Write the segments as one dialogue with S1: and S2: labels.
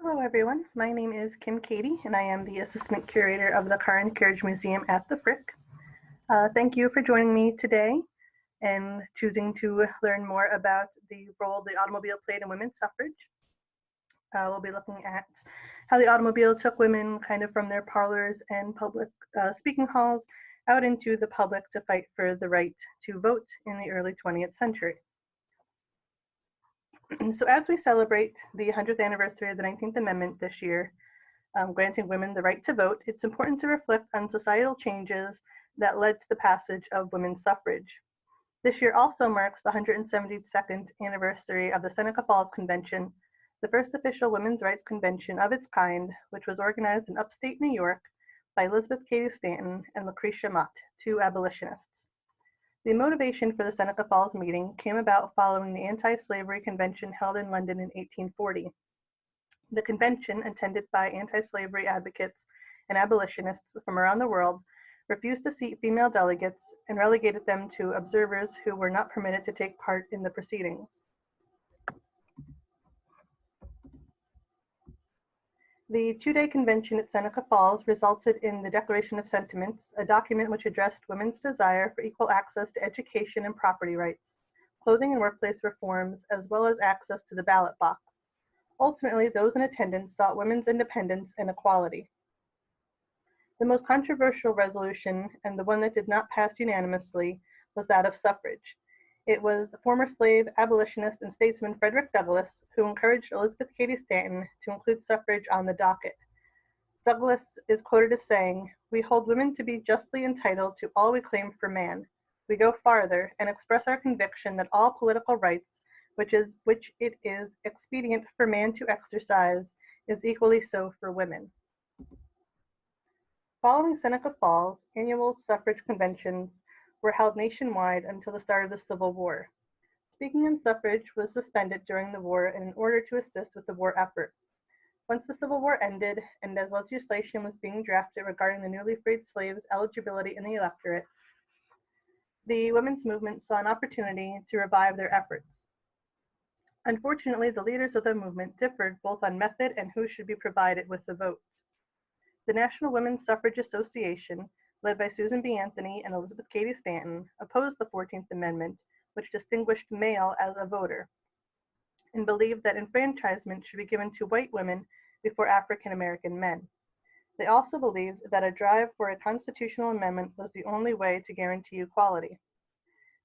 S1: Hello everyone, my name is Kim Cady and I am the Assistant Curator of the Car and Carriage Museum at the Frick. Thank you for joining me today and choosing to learn more about the role the automobile played in women's suffrage. We'll be looking at how the automobile took women kind of from their parlors and public speaking halls out into the public to fight for the right to vote in the early 20th century. So as we celebrate the 100th anniversary of the 19th Amendment this year, granting women the right to vote, it's important to reflect on societal changes that led to the passage of women's suffrage. This year also marks the 172nd anniversary of the Seneca Falls Convention, the first official women's rights convention of its kind, which was organized in upstate New York by Elizabeth Cady Stanton and Lucretia Mott, two abolitionists. The motivation for the Seneca Falls meeting came about following the anti-slavery convention held in London in 1840. The convention, attended by anti-slavery advocates and abolitionists from around the world, refused to seat female delegates and relegated them to observers who were not permitted to take part in the proceedings. The two-day convention at Seneca Falls resulted in the Declaration of Sentiments, a document which addressed women's desire for equal access to education and property rights, clothing and workplace reforms, as well as access to the ballot box. Ultimately, those in attendance sought women's independence and equality. The most controversial resolution, and the one that did not pass unanimously, was that of suffrage. It was former slave, abolitionist, and statesman Frederick Douglass who encouraged Elizabeth Cady Stanton to include suffrage on the docket. Douglass is quoted as saying, "We hold women to be justly entitled to all we claim for man. We go farther and express our conviction that all political rights, which it is expedient for man to exercise, is equally so for women." Following Seneca Falls, annual suffrage conventions were held nationwide until the start of the Civil War. Speaking on suffrage was suspended during the war in order to assist with the war effort. Once the Civil War ended, and as legislation was being drafted regarding the newly freed slaves' eligibility in the electorate, the women's movement saw an opportunity to revive their efforts. Unfortunately, the leaders of the movement differed both on method and who should be provided with the vote. The National Women's Suffrage Association, led by Susan B. Anthony and Elizabeth Cady Stanton, opposed the 14th Amendment, which distinguished male as a voter, and believed that enfranchisement should be given to white women before African American men. They also believed that a drive for a constitutional amendment was the only way to guarantee equality.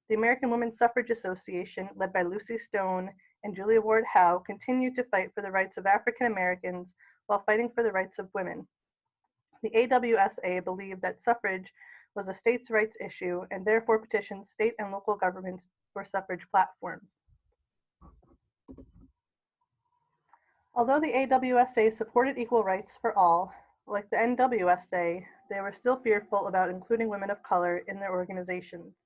S1: The American Women's Suffrage Association, led by Lucy Stone and Julia Ward Howe, continued to fight for the rights of African Americans while fighting for the rights of women. The AWSA believed that suffrage was a states' rights issue and therefore petitioned state and local governments for suffrage platforms. Although the AWSA supported equal rights for all, like the NWSA, they were still fearful about including women of color in their organizations.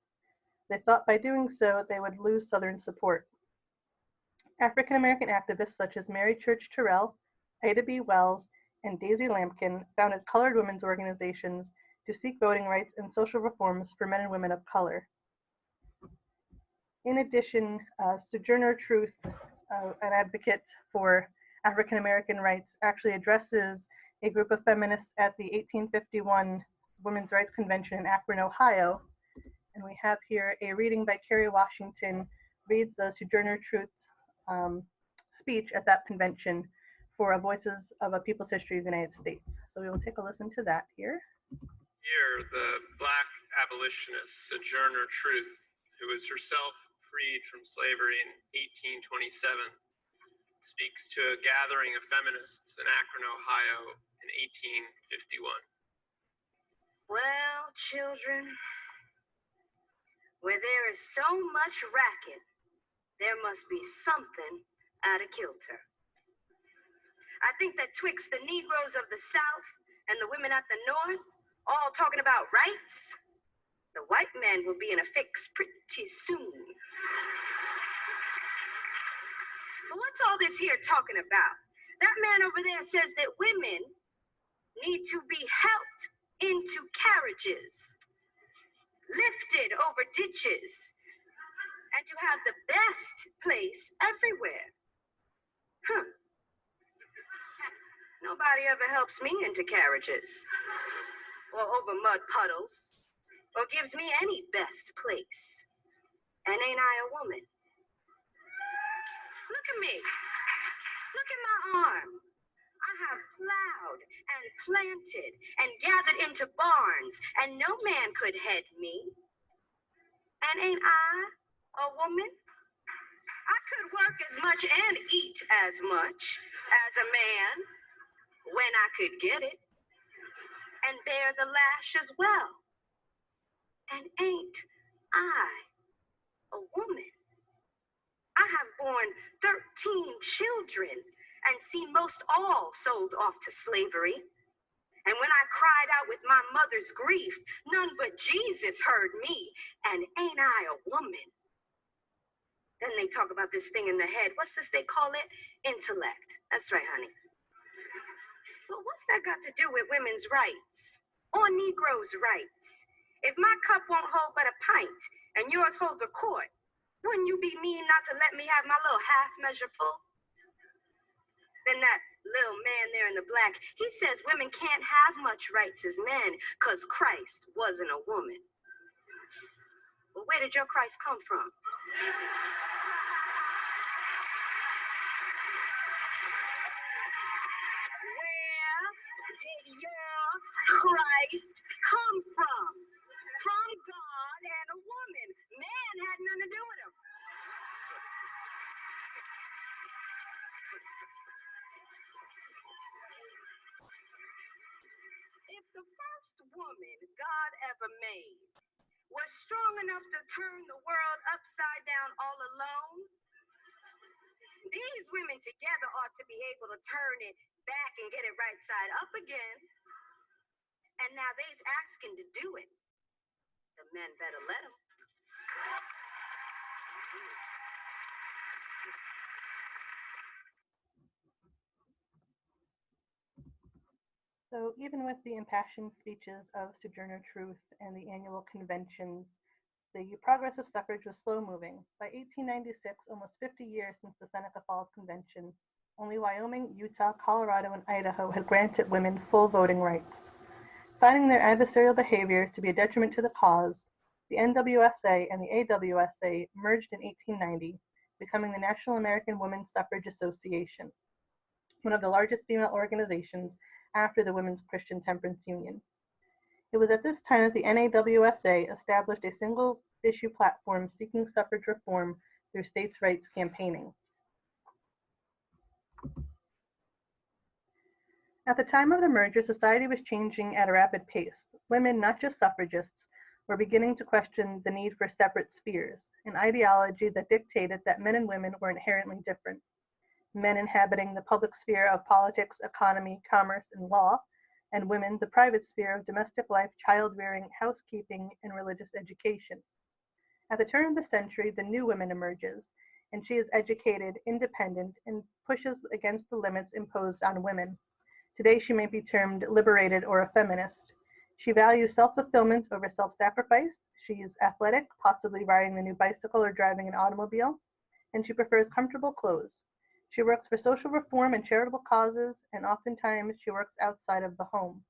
S1: They thought by doing so they would lose Southern support. African American activists such as Mary Church Terrell, Ida B. Wells, and Daisy Lampkin founded colored women's organizations to seek voting rights and social reforms for men and women of color. In addition, Sojourner Truth, an advocate for African American rights, actually addresses a group of feminists at the 1851 Women's Rights Convention in Akron, Ohio. And we have here a reading by Kerry Washington, reads Sojourner Truth's speech at that convention for Voices of a People's History of the United States. So we will take a listen to that here.
S2: Here, the Black abolitionist Sojourner Truth, who was herself freed from slavery in 1827, speaks to a gathering of feminists in Akron, Ohio in 1851.
S3: Well, children, where there is so much racket, there must be something out of kilter. I think that twixt the Negroes of the South and the women at the North, all talking about rights, the white man will be in a fix pretty soon. But what's all this here talking about? That man over there says that women need to be helped into carriages, lifted over ditches, and to have the best place everywhere. Nobody ever helps me into carriages, or over mud puddles, or gives me any best place. And ain't I a woman? Look at me. Look at my arm. I have plowed and planted and gathered into barns, and no man could head me. And ain't I a woman? I could work as much and eat as much as a man when I could get it, and bear the lash as well. And ain't I a woman? I have borne 13 children and seen most all sold off to slavery. And when I cried out with my mother's grief, none but Jesus heard me. And ain't I a woman? Then they talk about this thing in the head. What's this they call it? Intellect. That's right, honey. But what's that got to do with women's rights or Negroes' rights? If my cup won't hold but a pint and yours holds a quart, wouldn't you be mean not to let me have my little half measure full? Then that little man there in the black, he says women can't have much rights as men because Christ wasn't a woman. Well, where did your Christ come from? Where did your Christ come from? From God and a woman. Man had nothing to do with him. If the first woman God ever made was strong enough to turn the world upside down all alone, these women together ought to be able to turn it back and get it right side up again. And now they's asking to do it. The men better let them.
S1: So even with the impassioned speeches of Sojourner Truth and the annual conventions, the progress of suffrage was slow-moving. By 1896, almost 50 years since the Seneca Falls Convention, only Wyoming, Utah, Colorado, and Idaho had granted women full voting rights. Finding their adversarial behavior to be a detriment to the cause, the NWSA and the AWSA merged in 1890, becoming the National American Women's Suffrage Association, one of the largest female organizations after the Women's Christian Temperance Union. It was at this time that the NAWSA established a single-issue platform seeking suffrage reform through states' rights campaigning. At the time of the merger, society was changing at a rapid pace. Women, not just suffragists, were beginning to question the need for separate spheres, an ideology that dictated that men and women were inherently different. Men inhabiting the public sphere of politics, economy, commerce, and law, and women the private sphere of domestic life, child-rearing, housekeeping, and religious education. At the turn of the century, the new woman emerges, and she is educated, independent, and pushes against the limits imposed on women. Today, she may be termed liberated or a feminist. She values self-fulfillment over self-sacrifice. She is athletic, possibly riding the new bicycle or driving an automobile, and she prefers comfortable clothes. She works for social reform and charitable causes, and oftentimes she works outside of the home.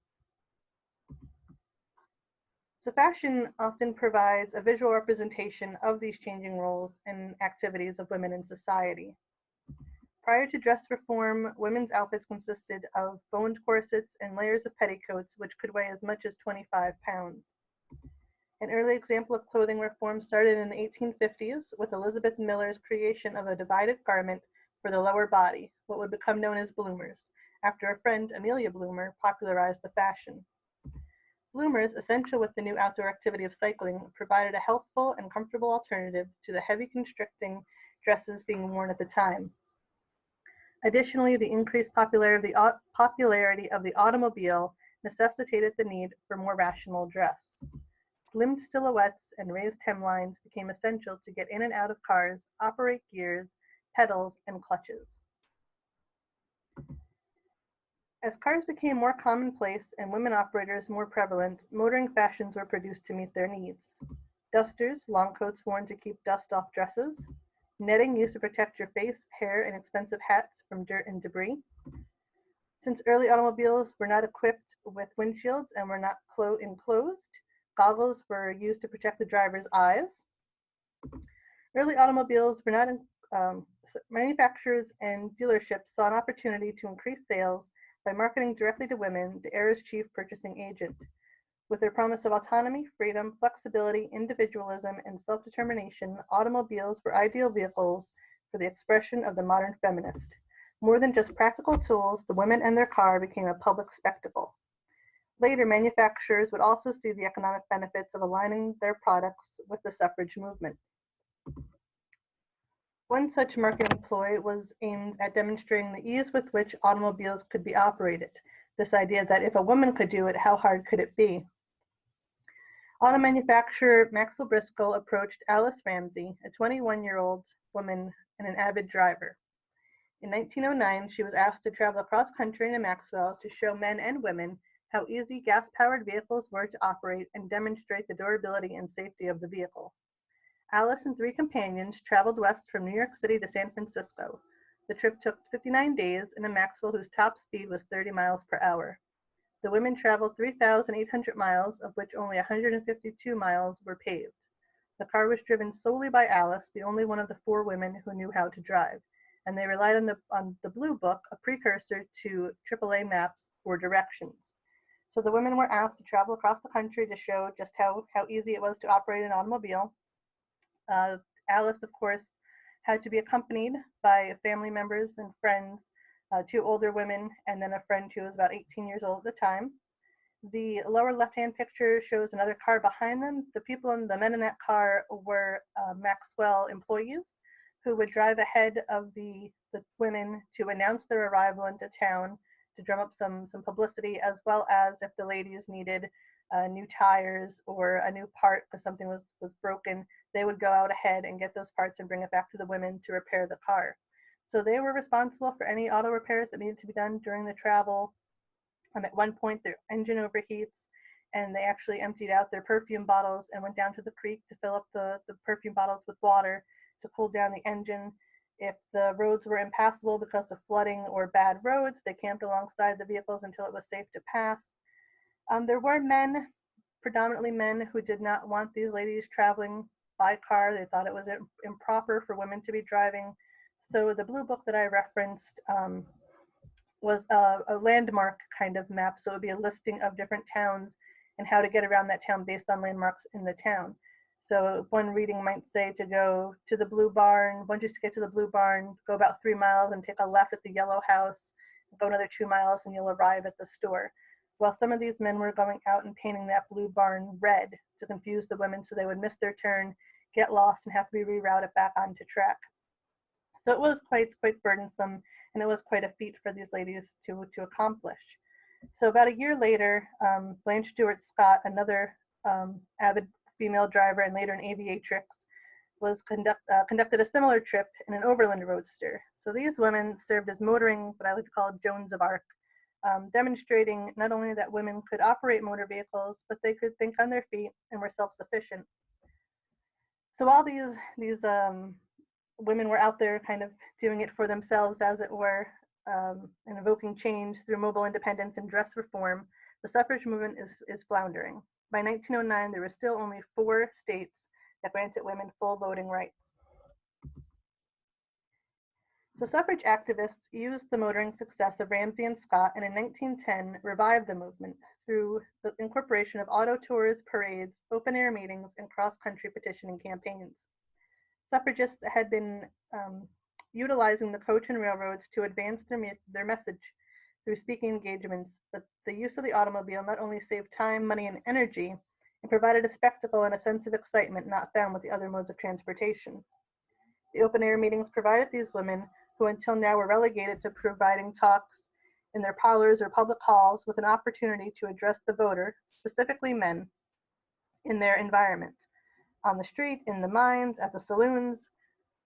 S1: So fashion often provides a visual representation of these changing roles and activities of women in society. Prior to dress reform, women's outfits consisted of boned corsets and layers of petticoats, which could weigh as much as 25 pounds. An early example of clothing reform started in the 1850s with Elizabeth Miller's creation of a divided garment for the lower body, what would become known as bloomers, after a friend, Amelia Bloomer, popularized the fashion. Bloomers, essential with the new outdoor activity of cycling, provided a healthful and comfortable alternative to the heavy constricting dresses being worn at the time. Additionally, the increased popularity of the automobile necessitated the need for more rational dress. Slimmed silhouettes and raised hemlines became essential to get in and out of cars, operate gears, pedals, and clutches. As cars became more commonplace and women operators more prevalent, motoring fashions were produced to meet their needs. Dusters, long coats worn to keep dust off dresses, netting used to protect your face, hair, and expensive hats from dirt and debris. Since early automobiles were not equipped with windshields and were not enclosed, goggles were used to protect the driver's eyes. Early automobiles were not manufacturers and dealerships saw an opportunity to increase sales by marketing directly to women, the era's chief purchasing agent. With their promise of autonomy, freedom, flexibility, individualism, and self-determination, automobiles were ideal vehicles for the expression of the modern feminist. More than just practical tools, the women and their car became a public spectacle. Later, manufacturers would also see the economic benefits of aligning their products with the suffrage movement. One such marketing ploy was aimed at demonstrating the ease with which automobiles could be operated. This idea that if a woman could do it, how hard could it be? Auto manufacturer Maxwell Briscoe approached Alice Ramsey, a 21-year-old woman and an avid driver. In 1909, she was asked to travel across country to Maxwell to show men and women how easy gas-powered vehicles were to operate and demonstrate the durability and safety of the vehicle. Alice and 3 companions traveled west from New York City to San Francisco. The trip took 59 days in a Maxwell whose top speed was 30 miles per hour. The women traveled 3,800 miles, of which only 152 miles were paved. The car was driven solely by Alice, the only one of the 4 women who knew how to drive, and they relied on the Blue Book, a precursor to AAA maps, for directions. So the women were asked to travel across the country to show just how easy it was to operate an automobile. Alice, of course, had to be accompanied by family members and friends, 2 older women, and then a friend who was about 18 years old at the time. The lower left-hand picture shows another car behind them. The men in that car were Maxwell employees who would drive ahead of the women to announce their arrival into town, to drum up some publicity, as well as if the ladies needed new tires or a new part because something was broken, they would go out ahead and get those parts and bring it back to the women to repair the car. So they were responsible for any auto repairs that needed to be done during the travel. At one point, their engine overheats, and they actually emptied out their perfume bottles and went down to the creek to fill up the perfume bottles with water to cool down the engine. If the roads were impassable because of flooding or bad roads, they camped alongside the vehicles until it was safe to pass. There were men, predominantly men, who did not want these ladies traveling by car. They thought it was improper for women to be driving. So the Blue Book that I referenced was a landmark kind of map. So it would be a listing of different towns and how to get around that town based on landmarks in the town. So one reading might say to go to the Blue Barn. Once you get to the Blue Barn, go about 3 miles and take a left at the Yellow House. Go another 2 miles and you'll arrive at the store. Well, some of these men were going out and painting that Blue Barn red to confuse the women so they would miss their turn, get lost, and have to be rerouted back onto track. So it was quite burdensome, and it was quite a feat for these ladies to accomplish. So about a year later, Blanche Stewart Scott, another avid female driver and later an aviatrix, was conducted a similar trip in an overland roadster. So these women served as motoring, what I would call Joans of Arc, demonstrating not only that women could operate motor vehicles, but they could think on their feet and were self-sufficient. So all these women were out there kind of doing it for themselves, as it were, and evoking change through mobile independence and dress reform. The suffrage movement is floundering. By 1909, there were still only 4 states that granted women full voting rights. So suffrage activists used the motoring success of Ramsey and Scott, and in 1910 revived the movement through the incorporation of auto tours, parades, open-air meetings, and cross-country petitioning campaigns. Suffragists had been utilizing the coach and railroads to advance their message through speaking engagements, but the use of the automobile not only saved time, money, and energy, it provided a spectacle and a sense of excitement not found with the other modes of transportation. The open-air meetings provided these women, who until now were relegated to providing talks in their parlors or public halls, with an opportunity to address the voter, specifically men, in their environment, on the street, in the mines, at the saloons,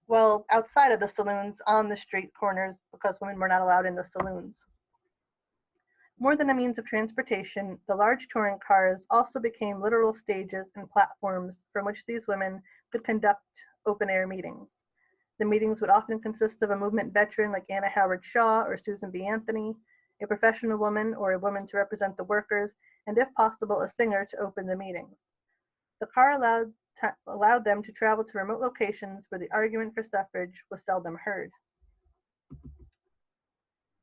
S1: well, outside of the saloons, on the street corners, because women were not allowed in the saloons. More than a means of transportation, the large touring cars also became literal stages and platforms from which these women could conduct open-air meetings. The meetings would often consist of a movement veteran like Anna Howard Shaw or Susan B. Anthony, a professional woman or a woman to represent the workers, and if possible, a singer to open the meetings. The car allowed them to travel to remote locations where the argument for suffrage was seldom heard.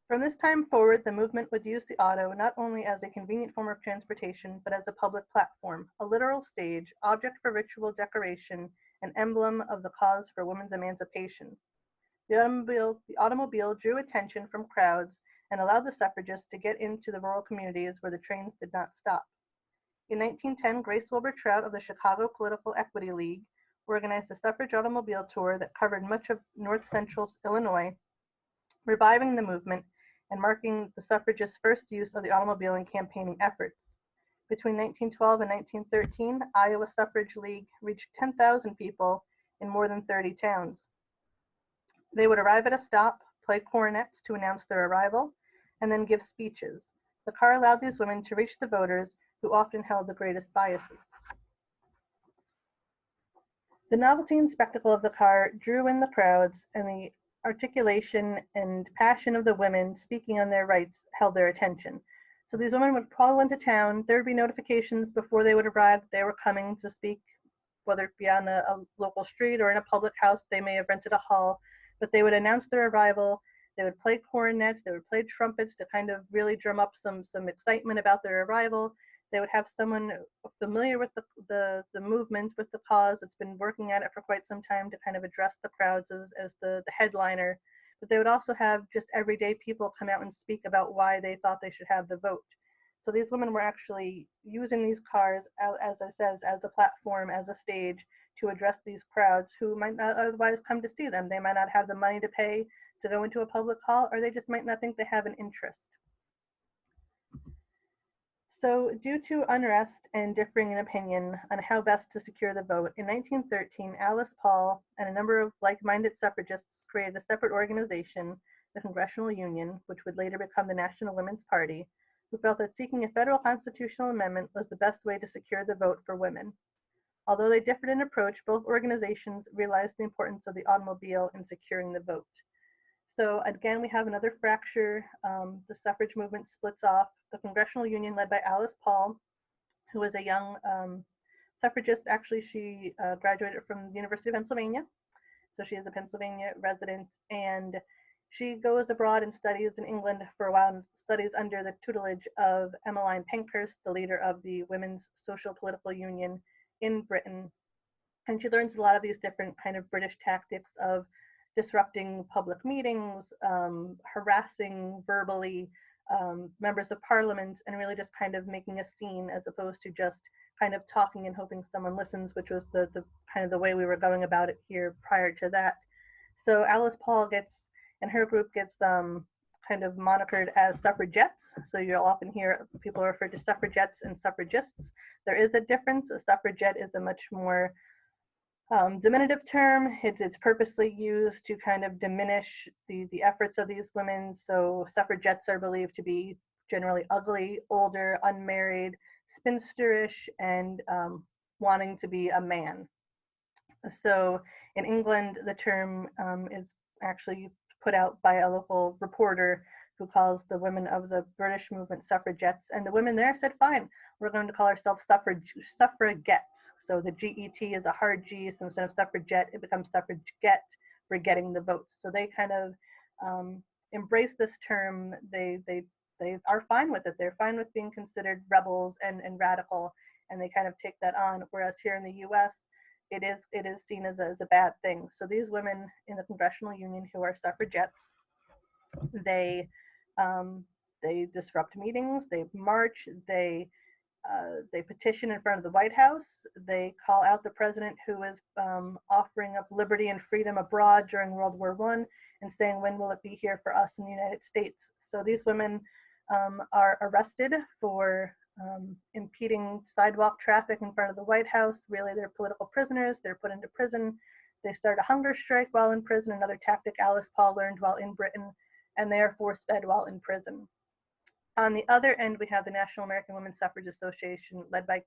S1: From this time forward, the movement would use the auto not only as a convenient form of transportation, but as a public platform, a literal stage, object for ritual decoration, an emblem of the cause for women's emancipation. The automobile drew attention from crowds and allowed the suffragists to get into the rural communities where the trains did not stop. In 1910, Grace Wilbur Trout of the Chicago Political Equity League organized a suffrage automobile tour that covered much of north-central Illinois, reviving the movement and marking the suffragists' first use of the automobile in campaigning efforts. Between 1912 and 1913, Iowa Suffrage League reached 10,000 people in more than 30 towns. They would arrive at a stop, play cornets to announce their arrival, and then give speeches. The car allowed these women to reach the voters who often held the greatest biases. The novelty and spectacle of the car drew in the crowds, and the articulation and passion of the women speaking on their rights held their attention. So these women would call into town. There would be notifications before they would arrive that they were coming to speak, whether it be on a local street or in a public house. They may have rented a hall, but they would announce their arrival. They would play cornets, they would play trumpets to kind of really drum up some excitement about their arrival. They would have someone familiar with the movement, with the cause, that's been working at it for quite some time to kind of address the crowds as the headliner. But they would also have just everyday people come out and speak about why they thought they should have the vote. So these women were actually using these cars, as I said, as a platform, as a stage to address these crowds who might not otherwise come to see them. They might not have the money to pay to go into a public hall, or they just might not think they have an interest. So due to unrest and differing in opinion on how best to secure the vote, in 1913, Alice Paul and a number of like-minded suffragists created a separate organization, the Congressional Union, which would later become the National Women's Party, who felt that seeking a federal constitutional amendment was the best way to secure the vote for women. Although they differed in approach, both organizations realized the importance of the automobile in securing the vote. So again, we have another fracture. The suffrage movement splits off. The Congressional Union, led by Alice Paul, who was a young suffragist. Actually, she graduated from the University of Pennsylvania. So she is a Pennsylvania resident, and she goes abroad and studies in England for a while and studies under the tutelage of Emmeline Pankhurst, the leader of the Women's Social Political Union in Britain. And she learns a lot of these different kind of British tactics of disrupting public meetings, harassing verbally members of parliament, and really just kind of making a scene as opposed to just kind of talking and hoping someone listens, which was the kind of the way we were going about it here prior to that. So Alice Paul and her group gets kind of monikered as suffragettes. So you'll often hear people refer to suffragettes and suffragists. There is a difference. A suffragette is a much more diminutive term. It's purposely used to kind of diminish the efforts of these women. So suffragettes are believed to be generally ugly, older, unmarried, spinsterish, and wanting to be a man. So in England, the term is actually put out by a local reporter who calls the women of the British movement suffragettes, and the women there said, fine, we're going to call ourselves suffragettes. So the G-E-T is a hard G, so instead of suffragette, it becomes suffragette for getting the votes. So they kind of embrace this term. They are fine with it. They're fine with being considered rebels and radical, and they kind of take that on, whereas here in the US, it is seen as a bad thing. So these women in the Congressional Union who are suffragettes, they disrupt meetings, they march, they petition in front of the White House, they call out the president who is offering up liberty and freedom abroad during World War I and saying, when will it be here for us in the United States? So these women are arrested for impeding sidewalk traffic in front of the White House. Really, they're political prisoners. They're put into prison. They start a hunger strike while in prison, another tactic Alice Paul learned while in Britain, and they are force-fed while in prison. On the other end, we have the National American Women's Suffrage Association, led by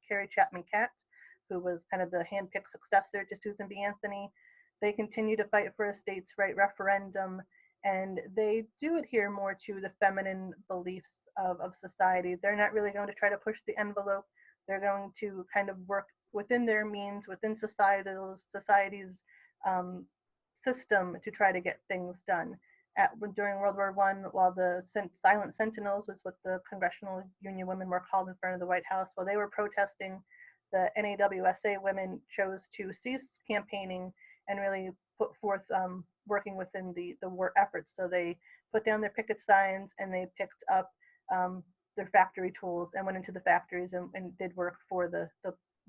S1: Carrie Chapman Catt, who was kind of the hand-picked successor to Susan B. Anthony. They continue to fight for a states' right referendum, and they do adhere more to the feminine beliefs of society. They're not really going to try to push the envelope. They're going to kind of work within their means, within society's system to try to get things done. During World War I, while the Silent Sentinels was what the Congressional Union women were called in front of the White House, while they were protesting, the NAWSA women chose to cease campaigning and really put forth working within the war efforts. So they put down their picket signs and they picked up their factory tools and went into the factories and did work for the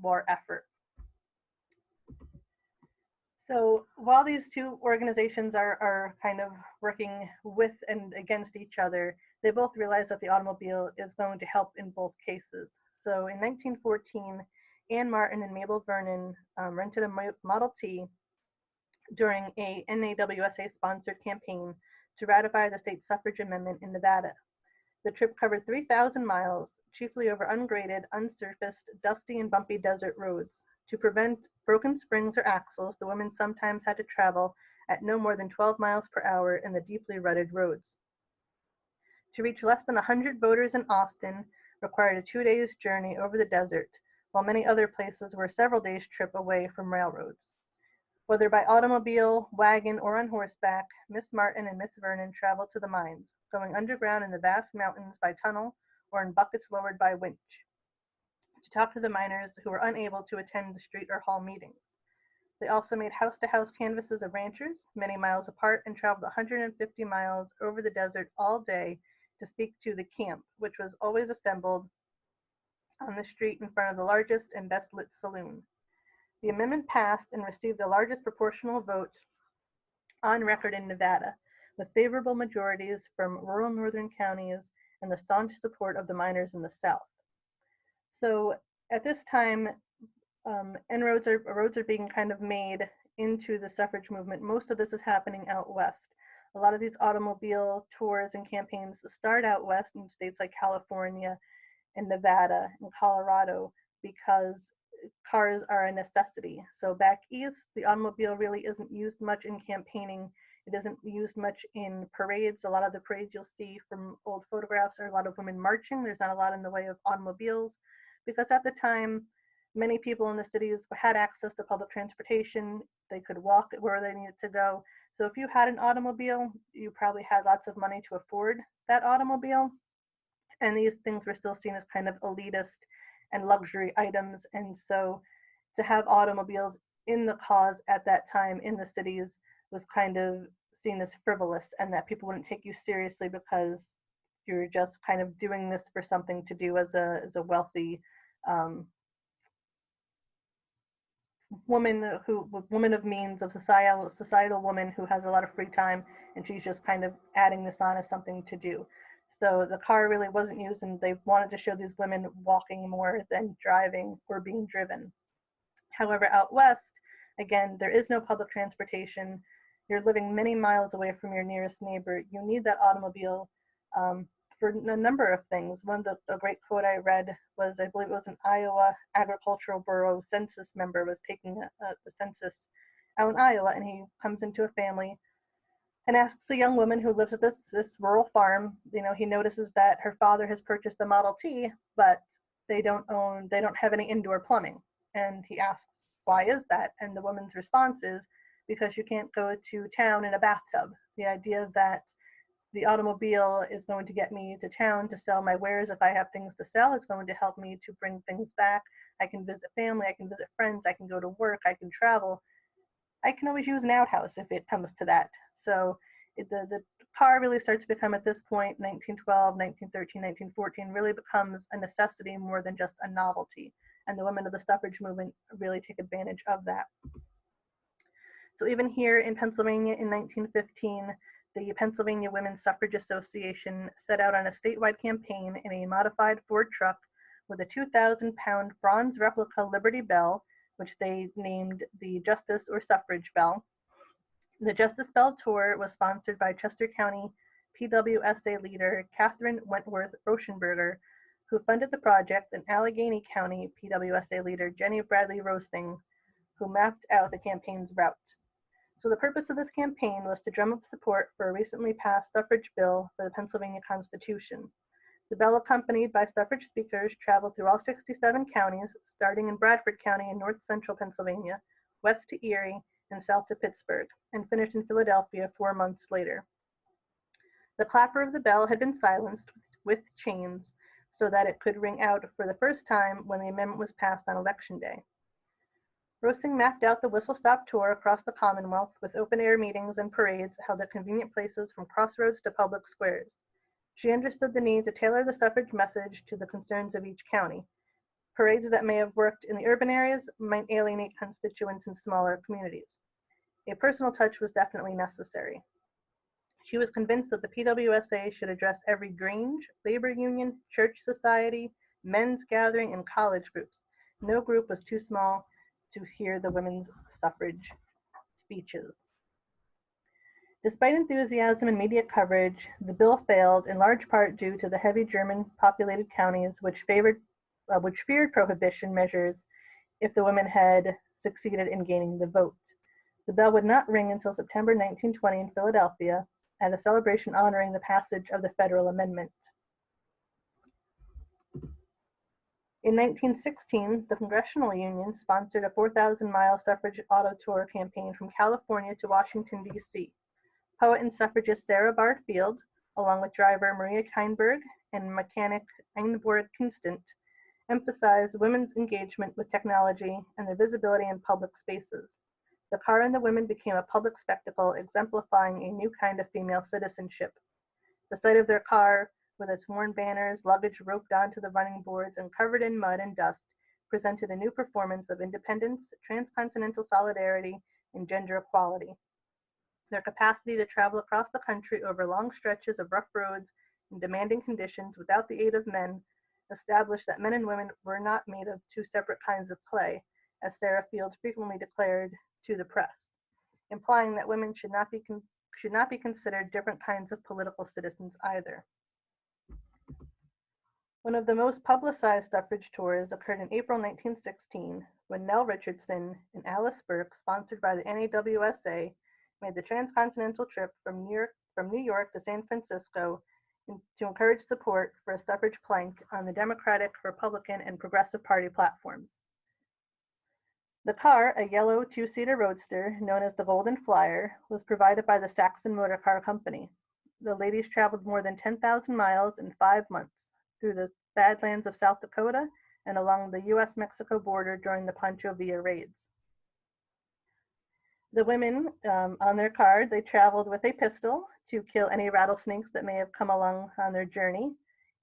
S1: war effort. So while these two organizations are kind of working with and against each other, they both realize that the automobile is going to help in both cases. So in 1914, Anne Martin and Mabel Vernon rented a Model T during a NAWSA-sponsored campaign to ratify the state suffrage amendment in Nevada. The trip covered 3,000 miles, chiefly over ungraded, unsurfaced, dusty and bumpy desert roads. To prevent broken springs or axles, the women sometimes had to travel at no more than 12 miles per hour in the deeply rutted roads. To reach less than 100 voters in Austin required a 2 days journey over the desert, while many other places were several days' trip away from railroads. Whether by automobile, wagon, or on horseback, Miss Martin and Miss Vernon traveled to the mines, going underground in the vast mountains by tunnel or in buckets lowered by winch, to talk to the miners who were unable to attend the street or hall meetings. They also made house-to-house canvases of ranchers, many miles apart, and traveled 150 miles over the desert all day to speak to the camp, which was always assembled on the street in front of the largest and best-lit saloon. The amendment passed and received the largest proportional vote on record in Nevada, with favorable majorities from rural northern counties and the staunch support of the miners in the South. So at this time, roads are being kind of made into the suffrage movement. Most of this is happening out west. A lot of these automobile tours and campaigns start out west in states like California and Nevada and Colorado because cars are a necessity. So back east, the automobile really isn't used much in campaigning. It isn't used much in parades. A lot of the parades you'll see from old photographs are a lot of women marching. There's not a lot in the way of automobiles because at the time, many people in the cities had access to public transportation. They could walk where they needed to go. So if you had an automobile, you probably had lots of money to afford that automobile. And these things were still seen as kind of elitist and luxury items. And so to have automobiles in the cause at that time in the cities was kind of seen as frivolous and that people wouldn't take you seriously because you're just kind of doing this for something to do as a wealthy woman of means, of societal woman who has a lot of free time, and she's just kind of adding this on as something to do. So the car really wasn't used, and they wanted to show these women walking more than driving or being driven. However, out west, again, there is no public transportation. You're living many miles away from your nearest neighbor. You need that automobile for a number of things. One of the great quote I read was, I believe it was an Iowa Agricultural Bureau census member was taking the census out in Iowa, and he comes into a family and asks a young woman who lives at this rural farm. You know, he notices that her father has purchased a Model T, but they don't have any indoor plumbing. And he asks, why is that? And the woman's response is, because you can't go to town in a bathtub. The idea that the automobile is going to get me to town to sell my wares if I have things to sell. It's going to help me to bring things back. I can visit family, I can visit friends, I can go to work, I can travel. I can always use an outhouse if it comes to that. So the car really starts to become, at this point, 1912, 1913, 1914, really becomes a necessity more than just a novelty. And the women of the suffrage movement really take advantage of that. So even here in Pennsylvania in 1915, the Pennsylvania Women's Suffrage Association set out on a statewide campaign in a modified Ford truck with a 2,000-pound bronze replica Liberty Bell, which they named the Justice or Suffrage Bell. The Justice Bell Tour was sponsored by Chester County PWSA leader Catherine Wentworth Rauschenberger, who funded the project, and Allegheny County PWSA leader Jenny Bradley Roesting, who mapped out the campaign's route. So the purpose of this campaign was to drum up support for a recently passed suffrage bill for the Pennsylvania Constitution. The bill, accompanied by suffrage speakers, traveled through all 67 counties, starting in Bradford County in north central Pennsylvania, west to Erie, and south to Pittsburgh, and finished in Philadelphia 4 months later. The clapper of the bell had been silenced with chains so that it could ring out for the first time when the amendment was passed on Election Day. Rosing mapped out the whistle-stop tour across the Commonwealth with open-air meetings and parades held at convenient places from crossroads to public squares. She understood the need to tailor the suffrage message to the concerns of each county. Parades that may have worked in the urban areas might alienate constituents in smaller communities. A personal touch was definitely necessary. She was convinced that the PWSA should address every grange, labor union, church society, men's gathering, and college groups. No group was too small to hear the women's suffrage speeches. Despite enthusiasm and media coverage, the bill failed in large part due to the heavy German-populated counties which feared prohibition measures if the women had succeeded in gaining the vote. The bell would not ring until September 1920 in Philadelphia at a celebration honoring the passage of the federal amendment. In 1916, the Congressional Union sponsored a 4,000-mile suffrage auto tour campaign from California to Washington, D.C. Poet and suffragist Sarah Barfield, along with driver Maria Keinberg and mechanic Ingeborg Constant, emphasized women's engagement with technology and their visibility in public spaces. The car and the women became a public spectacle, exemplifying a new kind of female citizenship. The sight of their car, with its worn banners, luggage roped onto the running boards, and covered in mud and dust, presented a new performance of independence, transcontinental solidarity, and gender equality. Their capacity to travel across the country over long stretches of rough roads and demanding conditions without the aid of men established that men and women were not made of two separate kinds of clay, as Sarah Field frequently declared to the press, implying that women should not be considered different kinds of political citizens either. One of the most publicized suffrage tours occurred in April 1916, when Nell Richardson and Alice Burke, sponsored by the NAWSA, made the transcontinental trip from New York to San Francisco to encourage support for a suffrage plank on the Democratic, Republican, and Progressive Party platforms. The car, a yellow two-seater roadster known as the Golden Flyer, was provided by the Saxon Motor Car Company. The ladies traveled more than 10,000 miles in 5 months through the Badlands of South Dakota and along the U.S.-Mexico border during the Pancho Villa raids. The women on their car, they traveled with a pistol to kill any rattlesnakes that may have come along on their journey,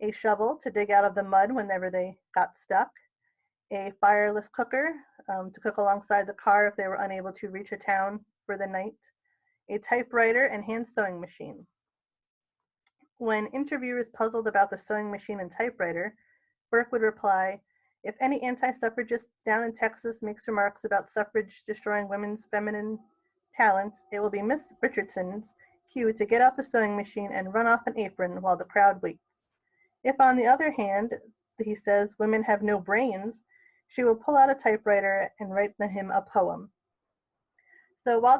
S1: a shovel to dig out of the mud whenever they got stuck, a fireless cooker to cook alongside the car if they were unable to reach a town for the night, a typewriter and hand sewing machine. When interviewers puzzled about the sewing machine and typewriter, Burke would reply, "If any anti-suffragist down in Texas makes remarks about suffrage destroying women's feminine talents, it will be Miss Richardson's cue to get out the sewing machine and run off an apron while the crowd waits. If, on the other hand, he says women have no brains, she will pull out a typewriter and write him a poem." So while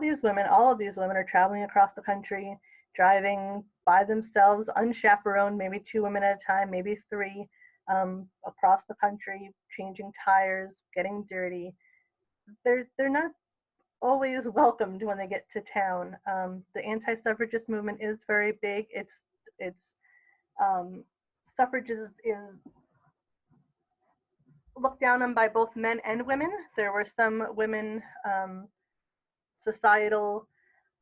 S1: all of these women are traveling across the country, driving by themselves, unchaperoned, maybe 2 women at a time, maybe 3, across the country, changing tires, getting dirty, they're not always welcomed when they get to town. The anti-suffragist movement is very big. Suffrage is looked down on by both men and women. There were some women, societal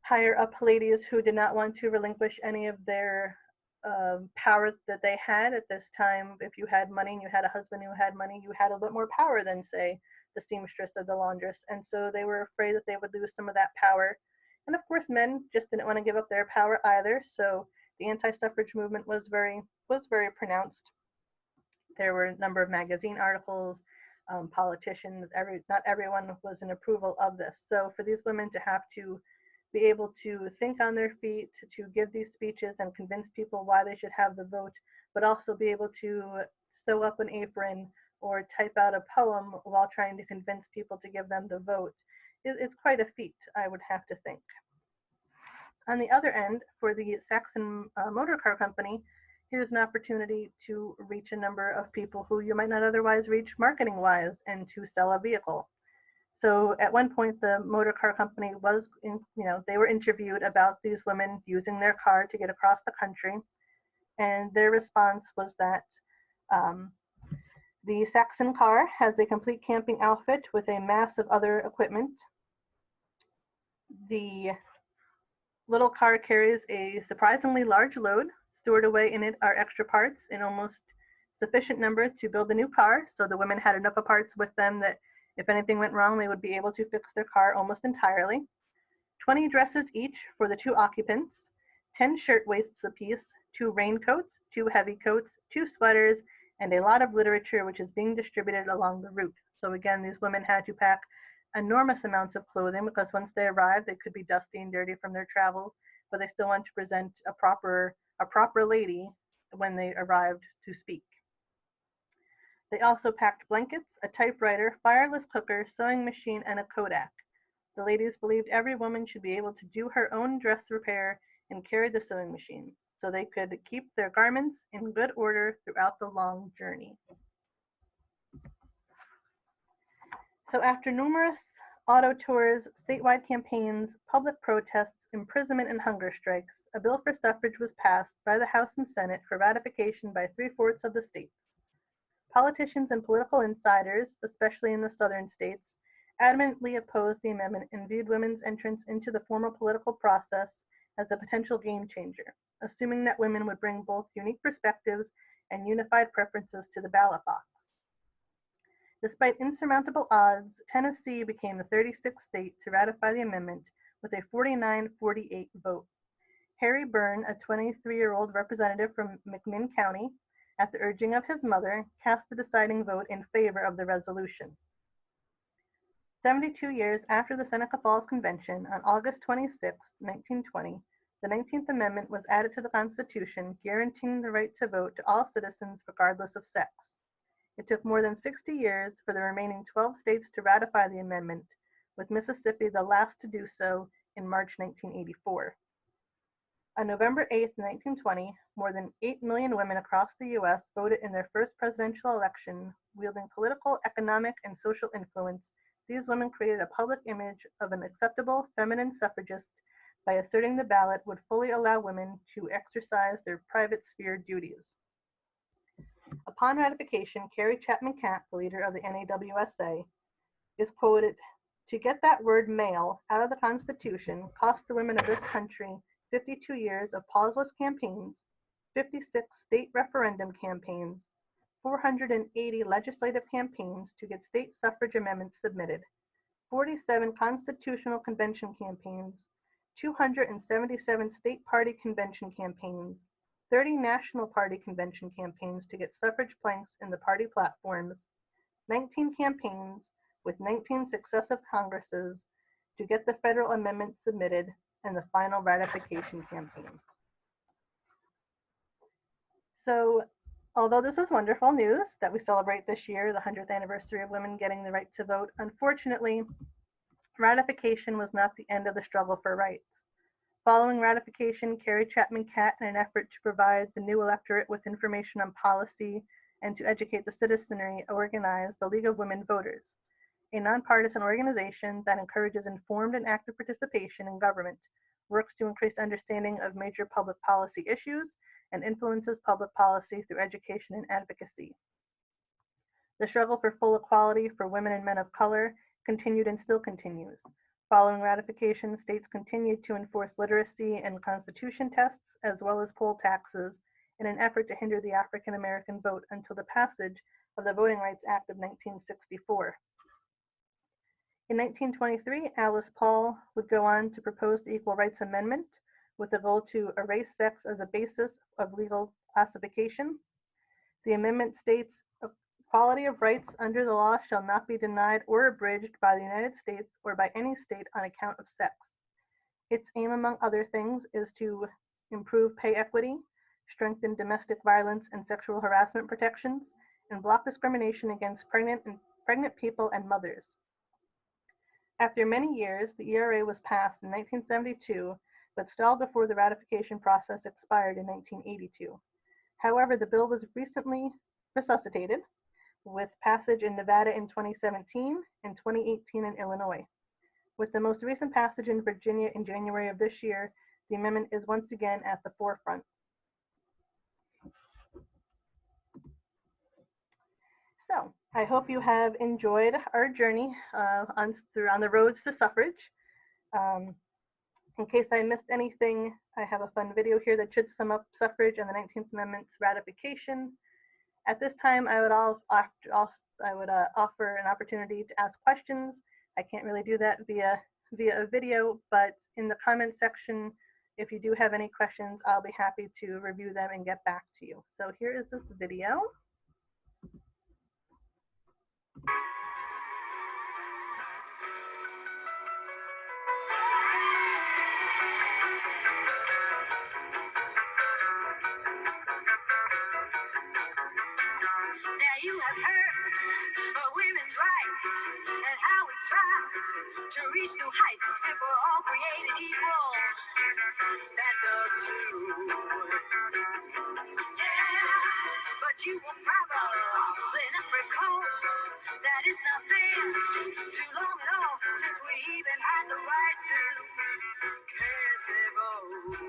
S1: higher up ladies who did not want to relinquish any of their power that they had at this time. If you had money and you had a husband who had money, you had a bit more power than, say, the seamstress or the laundress. And so they were afraid that they would lose some of that power. And of course, men just didn't want to give up their power either. So the anti-suffrage movement was very pronounced. There were a number of magazine articles, politicians, not everyone was in approval of this. So for these women to have to be able to think on their feet, to give these speeches and convince people why they should have the vote, but also be able to sew up an apron or type out a poem while trying to convince people to give them the vote, it's quite a feat, I would have to think. On the other end, for the Saxon Motor Car Company, here's an opportunity to reach a number of people who you might not otherwise reach marketing-wise and to sell a vehicle. So at one point, the motor car company was, they were interviewed about these women using their car to get across the country, and their response was that the Saxon car has a complete camping outfit with a mass of other equipment. The little car carries a surprisingly large load. Stored away in it are extra parts in almost sufficient number to build a new car, so the women had enough of parts with them that if anything went wrong, they would be able to fix their car almost entirely. 20 dresses each for the 2 occupants, 10 shirt waists apiece, 2 raincoats, 2 heavy coats, 2 sweaters, and a lot of literature which is being distributed along the route. So again, these women had to pack enormous amounts of clothing because once they arrived, they could be dusty and dirty from their travels, but they still want to present a proper lady when they arrived to speak. They also packed blankets, a typewriter, fireless cooker, sewing machine, and a Kodak. The ladies believed every woman should be able to do her own dress repair and carry the sewing machine, so they could keep their garments in good order throughout the long journey. So after numerous auto tours, statewide campaigns, public protests, imprisonment, and hunger strikes, a bill for suffrage was passed by the House and Senate for ratification by 3/4 of the states. Politicians and political insiders, especially in the southern states, adamantly opposed the amendment and viewed women's entrance into the formal political process as a potential game changer, assuming that women would bring both unique perspectives and unified preferences to the ballot box. Despite insurmountable odds, Tennessee became the 36th state to ratify the amendment with a 49-48 vote. Harry Byrne, a 23-year-old representative from McMinn County, at the urging of his mother, cast the deciding vote in favor of the resolution. 72 years after the Seneca Falls Convention, on August 26, 1920, the 19th Amendment was added to the Constitution, guaranteeing the right to vote to all citizens regardless of sex. It took more than 60 years for the remaining 12 states to ratify the amendment, with Mississippi the last to do so in March 1984. On November 8, 1920, more than 8 million women across the U.S. voted in their first presidential election. Wielding political, economic, and social influence, these women created a public image of an acceptable feminine suffragist by asserting the ballot would fully allow women to exercise their private sphere duties. Upon ratification, Carrie Chapman Catt, the leader of the NAWSA, is quoted, "To get that word male out of the Constitution cost the women of this country 52 years of pauseless campaigns, 56 state referendum campaigns, 480 legislative campaigns to get state suffrage amendments submitted, 47 constitutional convention campaigns, 277 state party convention campaigns, 30 national party convention campaigns to get suffrage planks in the party platforms, 19 campaigns with 19 successive Congresses to get the federal amendment submitted, and the final ratification campaign." So, although this is wonderful news that we celebrate this year, the 100th anniversary of women getting the right to vote, unfortunately, ratification was not the end of the struggle for rights. Following ratification, Carrie Chapman Catt, in an effort to provide the new electorate with information on policy and to educate the citizenry, organized the League of Women Voters, a nonpartisan organization that encourages informed and active participation in government, works to increase understanding of major public policy issues, and influences public policy through education and advocacy. The struggle for full equality for women and men of color continued and still continues. Following ratification, states continued to enforce literacy and constitution tests, as well as poll taxes, in an effort to hinder the African American vote until the passage of the Voting Rights Act of 1964. In 1923, Alice Paul would go on to propose the Equal Rights Amendment with the goal to erase sex as a basis of legal classification. The amendment states, "Equality of rights under the law shall not be denied or abridged by the United States or by any state on account of sex." Its aim, among other things, is to improve pay equity, strengthen domestic violence and sexual harassment protections, and block discrimination against pregnant people and mothers. After many years, the ERA was passed in 1972, but stalled before the ratification process expired in 1982. However, the bill was recently resuscitated with passage in Nevada in 2017 and 2018 in Illinois. With the most recent passage in Virginia in January of this year, the amendment is once again at the forefront. So I hope you have enjoyed our journey on the roads to suffrage. In case I missed anything, I have a fun video here that should sum up suffrage and the 19th Amendment's ratification. At this time, I would offer an opportunity to ask questions. I can't really do that via a video, but in the comment section, if you do have any questions, I'll be happy to review them and get back to you. So here is this video.
S3: You have heard of women's rights and how we try to reach new heights if we're all created equal. That's us too. Yeah, but you will probably not recall that it's not been too long at all since we even had the right to cast a vote.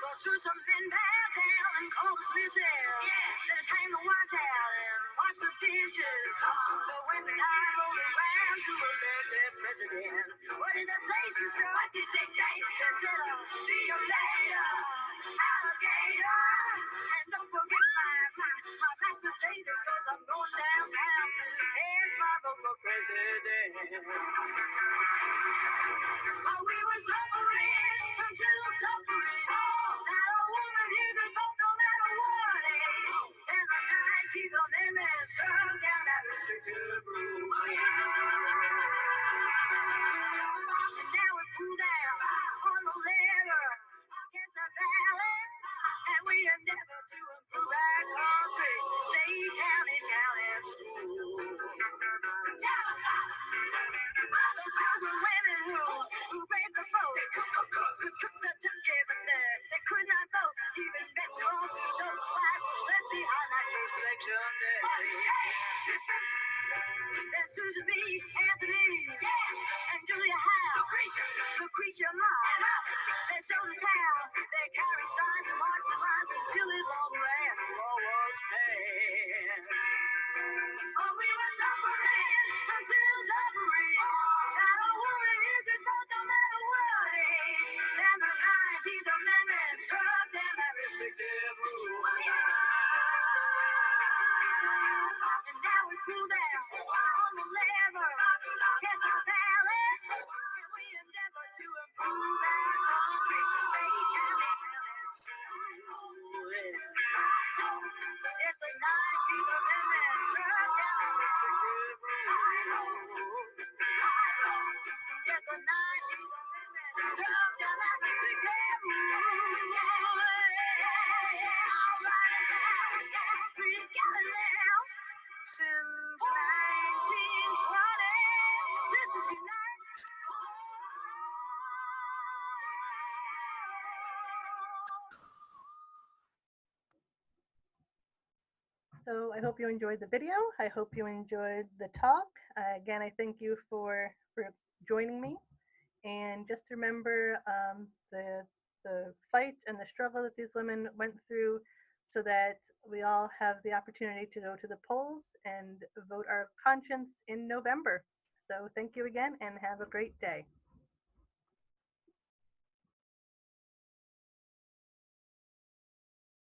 S3: Well, sure, some men bow down and call us missing. Let us hang the wash out and wash the dishes. But when the time rolls around to elect a president, what did they say, sister? What did they say? They said, see you later, alligator. And don't forget my mashed potatoes, cause I'm going downtown to cast my vote for president. Oh, we were suffering until suffering. Not a woman here could vote no matter what age. And the 19th Amendment struck down that restrictive rule. And now we pull down on the lever against the ballot. And we endeavor to improve our country, state, county, town, and school. Those pilgrim women who braved the vote could cook the turkey, but they could not vote. Even Betsy Ross, who showed the flag, was left behind that first election day. Then Susan B. Anthony and Julia Howe, Lucretia Mott, they showed us how they carried signs and marched the lines until at long last the law was passed. Oh, we were suffering until suffering. Not a woman here could vote no matter what age. Then the 19th Amendment struck down that restrictive rule. And now we pull down on the lever, cast our ballot, and we endeavor to improve our country, state, county, town, and school. Yes, the 19th Amendment struck down that restrictive rule. Yes, the 19th Amendment struck down that restrictive rule. All right, we got it now. Since 1920, Sisters Unite.
S1: So I hope you enjoyed the video. I hope you enjoyed the talk. Again, I thank you for joining me. And just remember the fight and the struggle that these women went through so that we all have the opportunity to go to the polls and vote our conscience in November. So thank you again and have a great day.